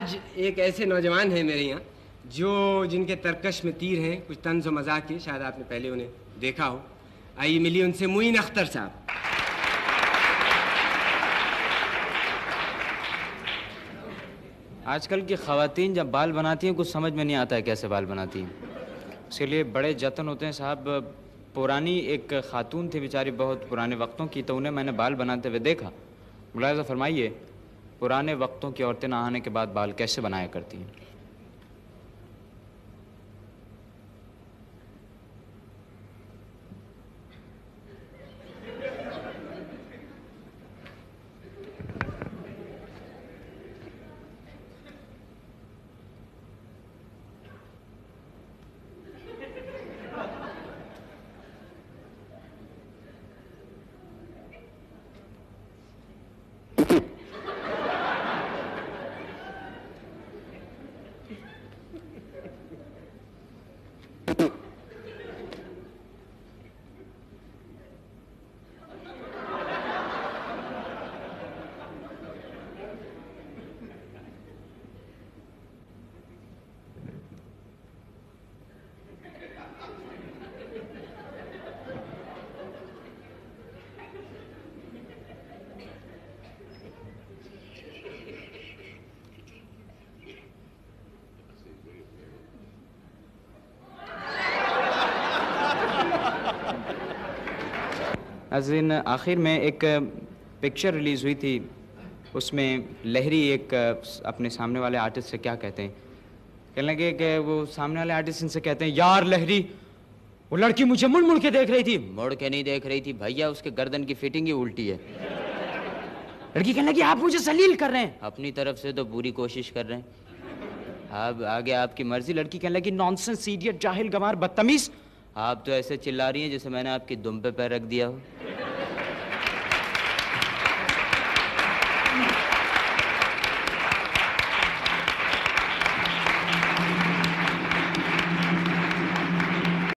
आज एक ऐसे नौजवान हैं मेरे यहाँ जो जिनके तरकश में तीर हैं, कुछ तंज व मजाक के, शायद आपने पहले उन्हें देखा हो। आइए मिलिए उनसे, मुइन अख्तर साहब। आजकल की ख़वातीन जब बाल बनाती हैं कुछ समझ में नहीं आता है कैसे बाल बनाती हैं। उसके लिए बड़े जतन होते हैं साहब। पुरानी एक खातून थी बेचारी, बहुत पुराने वक्तों की, तो उन्हें मैंने बाल बनाते हुए देखा। मुलाहिज़ा फरमाइए पुराने वक्तों की औरतें नहाने के बाद बाल कैसे बनाया करती हैं। नाज़रीन, आखिर में एक पिक्चर रिलीज़ हुई थी, उसमें लहरी एक अपने सामने वाले आर्टिस्ट से क्या कहते हैं, कहने लगे कि वो सामने वाले आर्टिस्ट इनसे कहते हैं, यार लहरी वो लड़की मुझे मुड़ मुड़ के देख रही थी। मुड़ के नहीं देख रही थी भैया, उसके गर्दन की फिटिंग ही उल्टी है। लड़की कहने लगी आप मुझे जलील कर रहे हैं। अपनी तरफ से तो पूरी कोशिश कर रहे हैं, अब आगे आपकी मर्जी। लड़की कहने लगी नॉनसेंस, इडियट, जाहिल, गंवार, बदतमीज। आप तो ऐसे चिल्ला रही हैं जैसे मैंने आपकी दुम पे पैर रख दिया हो।